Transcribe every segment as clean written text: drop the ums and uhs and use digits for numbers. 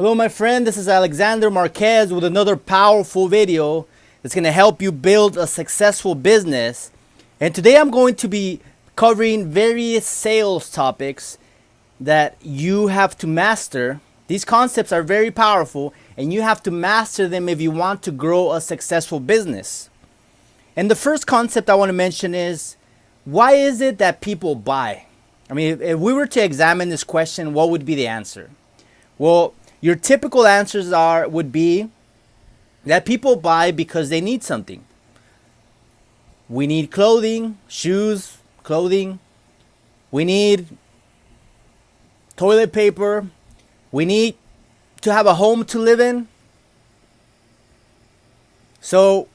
Hello my friend, this is Alexander Marquez with another powerful video that's going to help you build a successful business. And today I'm going to be covering various sales topics that you have to master. These concepts are very powerful and you have to master them if you want to grow a successful business. And the first concept I want to mention is, why is it that people buy? I mean, if we were to examine this question, what would be the answer? Well, your typical answers would be that people buy because they need something. We need clothing, shoes, clothing. We need toilet paper. We need to have a home to live in. So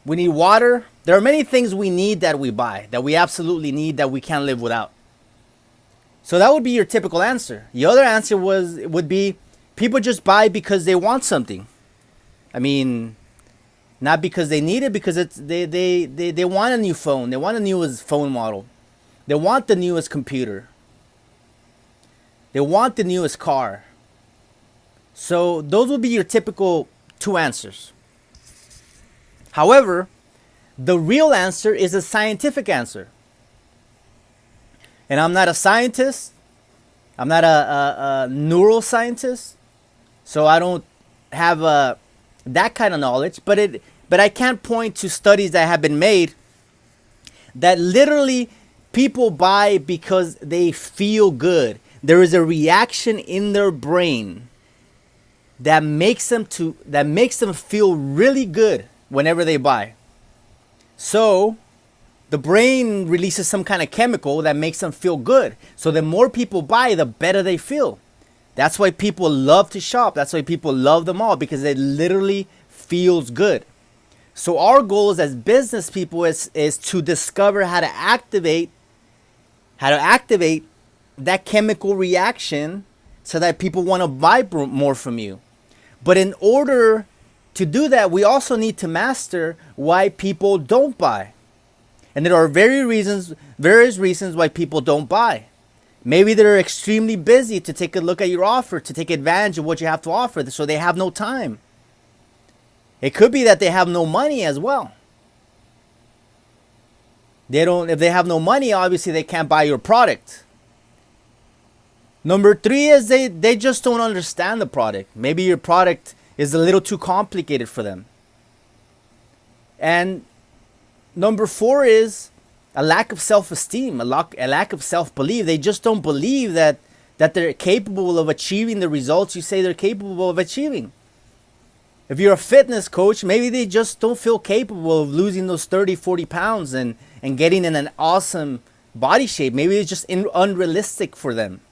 we need water. There are many things we need that we buy, that we absolutely need, that we can't live without. So that would be your typical answer. The other answer would be people just buy because they want something. I mean, not because they need it, because they want a new phone. They want a newest phone model. They want the newest computer. They want the newest car. So those would be your typical two answers. However, the real answer is a scientific answer. And I'm not a scientist. I'm not a neuroscientist. So I don't have that kind of knowledge. But I can point to studies that have been made that literally people buy because they feel good. There is a reaction in their brain that makes them feel really good whenever they buy. So the brain releases some kind of chemical that makes them feel good. So the more people buy, the better they feel. That's why people love to shop. That's why people love the mall, because it literally feels good. So our goals as business people is to discover how to activate that chemical reaction so that people want to buy more from you. But in order to do that, we also need to master why people don't buy. And there are various reasons why people don't buy. Maybe they're extremely busy to take a look at your offer, to take advantage of what you have to offer, so they have no time. It could be that they have no money as well. If they have no money, obviously they can't buy your product. Number 3 is they just don't understand the product. Maybe your product is a little too complicated for them. And number 4 is a lack of self-esteem, a lack of self-belief. They just don't believe that they're capable of achieving the results you say they're capable of achieving. If you're a fitness coach, maybe they just don't feel capable of losing those 30, 40 pounds and getting in an awesome body shape. Maybe it's just unrealistic for them.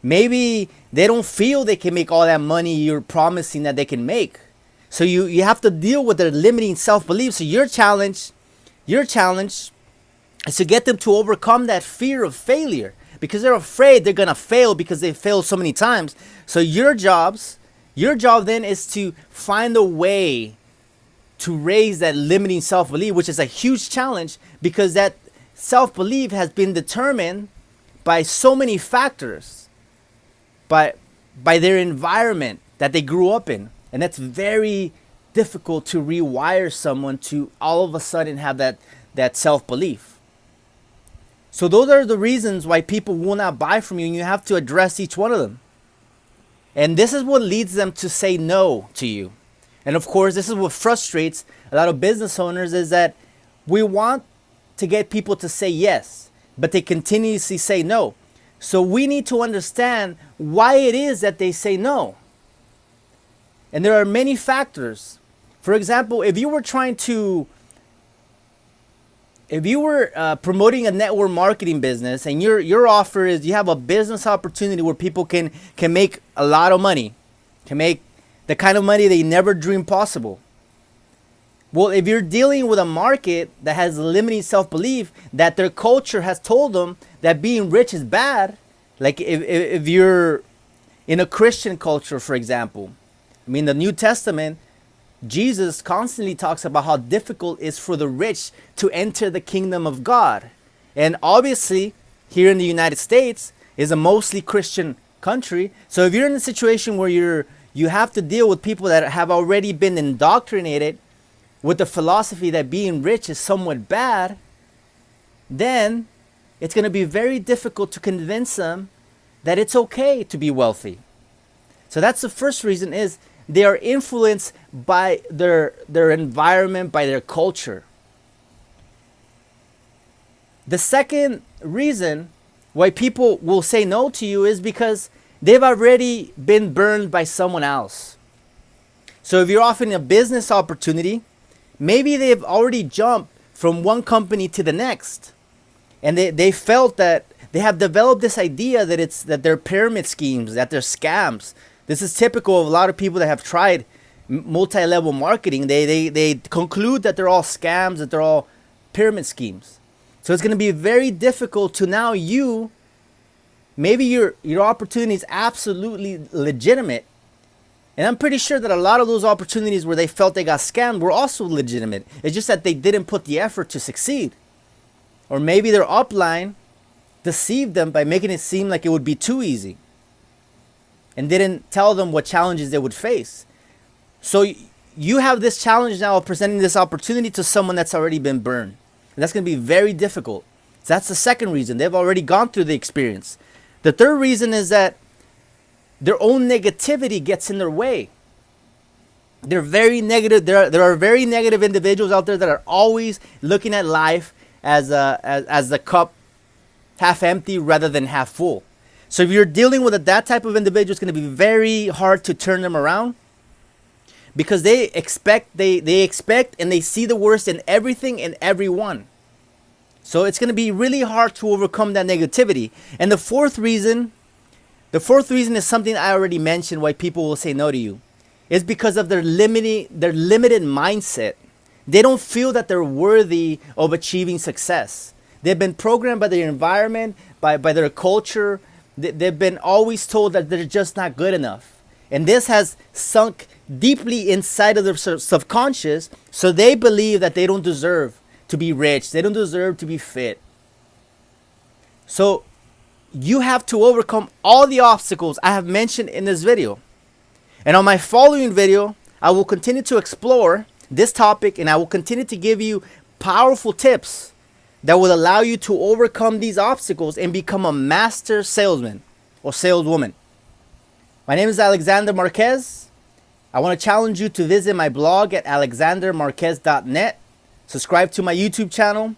Maybe they don't feel they can make all that money you're promising that they can make. So you have to deal with their limiting self-belief. So your challenge is to get them to overcome that fear of failure, because they're afraid they're going to fail because they failed so many times. So your job then is to find a way to raise that limiting self-belief, which is a huge challenge, because that self-belief has been determined by so many factors, by their environment that they grew up in. And that's very difficult to rewire someone to all of a sudden have that self-belief. So those are the reasons why people will not buy from you, and you have to address each one of them. And this is what leads them to say no to you. And of course, this is what frustrates a lot of business owners, is that we want to get people to say yes, but they continuously say no. So we need to understand why it is that they say no. And there are many factors. For example, if you were promoting a network marketing business, and your offer is you have a business opportunity where people can make a lot of money, can make the kind of money they never dreamed possible. Well, if you're dealing with a market that has limiting self-belief, that their culture has told them that being rich is bad, like if you're in a Christian culture, for example, I mean, the New Testament, Jesus constantly talks about how difficult it is for the rich to enter the kingdom of God. And obviously, here in the United States is a mostly Christian country. So if you're in a situation where you have to deal with people that have already been indoctrinated with the philosophy that being rich is somewhat bad, then it's going to be very difficult to convince them that it's okay to be wealthy. So that's the first reason, is they are influenced by their environment, by their culture. The second reason why people will say no to you is because they've already been burned by someone else. So if you're offering a business opportunity, maybe they've already jumped from one company to the next, and they felt that they have developed this idea that they're pyramid schemes, that they're scams. This is typical of a lot of people that have tried multi-level marketing. They conclude that they're all scams, that they're all pyramid schemes. So it's going to be very difficult to now maybe your opportunity is absolutely legitimate. And I'm pretty sure that a lot of those opportunities where they felt they got scammed were also legitimate. It's just that they didn't put the effort to succeed. Or maybe their upline deceived them by making it seem like it would be too easy, and didn't tell them what challenges they would face. So you have this challenge now of presenting this opportunity to someone that's already been burned. And that's going to be very difficult. So that's the second reason. They've already gone through the experience. The third reason is that their own negativity gets in their way. They're very negative. There are very negative individuals out there that are always looking at life as the cup half empty rather than half full. So if you're dealing with that type of individual, it's going to be very hard to turn them around, because they expect and they see the worst in everything and everyone. So it's going to be really hard to overcome that negativity. And the fourth reason is something I already mentioned, why people will say no to you. It's because of their limited mindset. They don't feel that they're worthy of achieving success. They've been programmed by their environment, by their culture. They've been always told that they're just not good enough. And this has sunk deeply inside of their subconscious, so they believe that they don't deserve to be rich. They don't deserve to be fit. So you have to overcome all the obstacles I have mentioned in this video. And on my following video, I will continue to explore this topic, and I will continue to give you powerful tips that will allow you to overcome these obstacles and become a master salesman or saleswoman. My name is Alexander Marquez. I want to challenge you to visit my blog at alexandermarquez.net. Subscribe to my YouTube channel.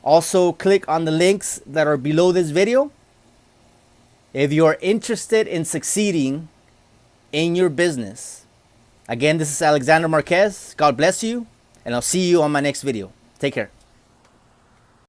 Also, click on the links that are below this video if you are interested in succeeding in your business. Again, this is Alexander Marquez. God bless you, and I'll see you on my next video. Take care.